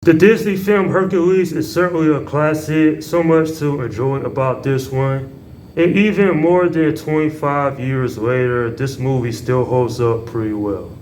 The Disney film Hercules is certainly a classic, so much to enjoy about this one. And even more than 25 years later, this movie still holds up pretty well.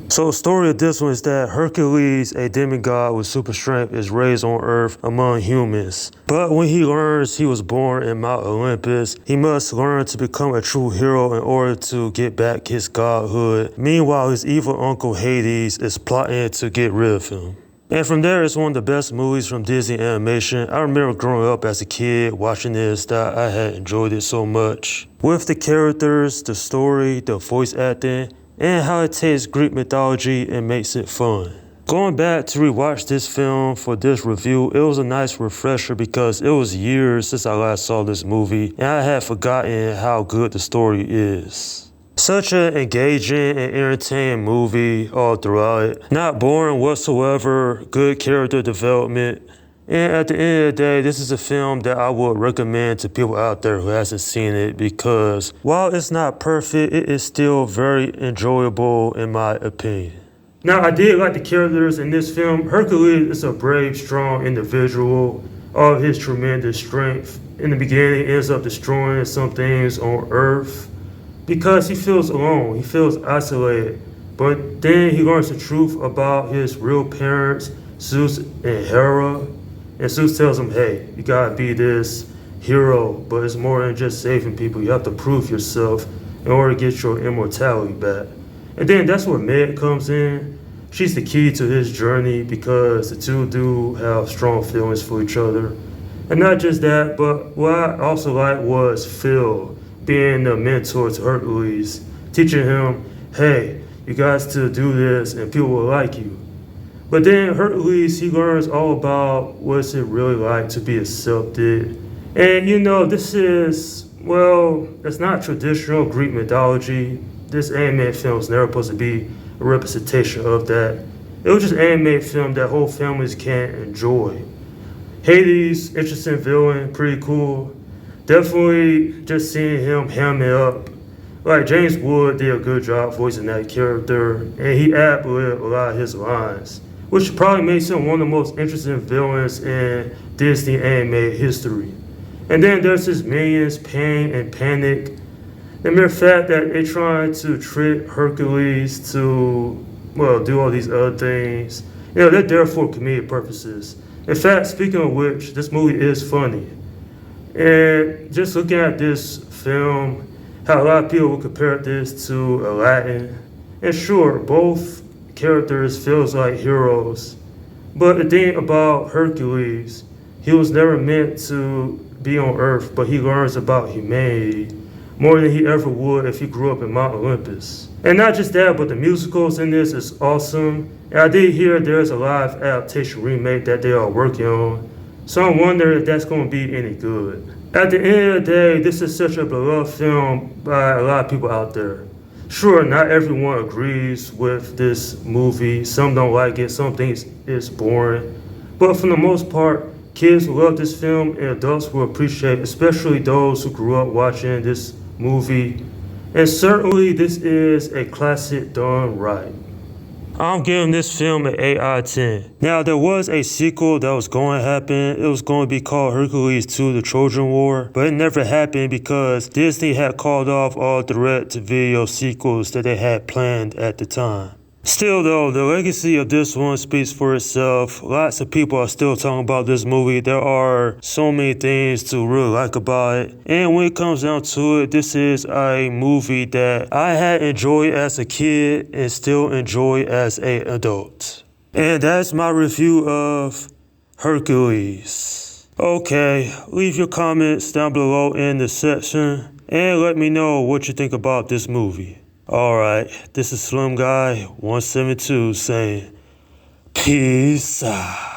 So the story of this one is that Hercules, a demigod with super strength, is raised on Earth among humans. But when he learns he was born in Mount Olympus, he must learn to become a true hero in order to get back his godhood. Meanwhile, his evil uncle Hades is plotting to get rid of him. And from there, it's one of the best movies from Disney Animation. I remember growing up as a kid watching this that I had enjoyed it so much. With the characters, the story, the voice acting, and how it takes Greek mythology and makes it fun. Going back to rewatch this film for this review, it was a nice refresher because it was years since I last saw this movie and I had forgotten how good the story is. Such an engaging and entertaining movie all throughout it. Not boring whatsoever, good character development. And at the end of the day, this is a film that I would recommend to people out there who hasn't seen it because while it's not perfect, it is still very enjoyable in my opinion. Now, I did like the characters in this film. Hercules is a brave, strong individual. All of his tremendous strength. In the beginning, he ends up destroying some things on Earth because he feels alone. He feels isolated. But then he learns the truth about his real parents, Zeus and Hera. And Zeus tells him, hey, you gotta be this hero, but it's more than just saving people. You have to prove yourself in order to get your immortality back. And then that's where Meg comes in. She's the key to his journey because the two do have strong feelings for each other. And not just that, but what I also liked was Phil being the mentor to Hercules, teaching him, hey, you guys to do this and people will like you. But then Hercules, he learns all about what's it really like to be accepted. And this is, well, it's not traditional Greek mythology. This animated film is never supposed to be a representation of that. It was just an animated film that whole families can enjoy. Hades, interesting villain, pretty cool. Definitely just seeing him ham it up. Like James Wood did a good job voicing that character, and he ad-libbed a lot of his lines, which probably makes him one of the most interesting villains in Disney animated history. And then there's his minions, Pain and Panic. The mere fact that they're trying to trick Hercules to, well, do all these other things, they're there for comedic purposes. In fact, speaking of which, this movie is funny. And just looking at this film, how a lot of people will compare this to Aladdin. And sure, both characters feels like heroes. But the thing about Hercules, he was never meant to be on Earth, but he learns about humanity more than he ever would if he grew up in Mount Olympus. And not just that, but the musicals in this is awesome. And I did hear there's a live adaptation remake that they are working on. So I wonder if that's going to be any good. At the end of the day, this is such a beloved film by a lot of people out there. Sure, not everyone agrees with this movie. Some don't like it, some think it's boring. But for the most part, kids will love this film and adults will appreciate it, especially those who grew up watching this movie. And certainly this is a classic done right. I'm giving this film an 8 out of 10. Now, there was a sequel that was going to happen. It was going to be called Hercules 2: The Trojan War, but it never happened because Disney had called off all direct-to-video sequels that they had planned at the time. Still though, the legacy of this one speaks for itself. Lots of people are still talking about this movie. There are so many things to really like about it. And when it comes down to it, this is a movie that I had enjoyed as a kid and still enjoy as an adult. And that's my review of Hercules. Okay, leave your comments down below in the section and let me know what you think about this movie. Alright, this is Slim Guy 172 saying peace out.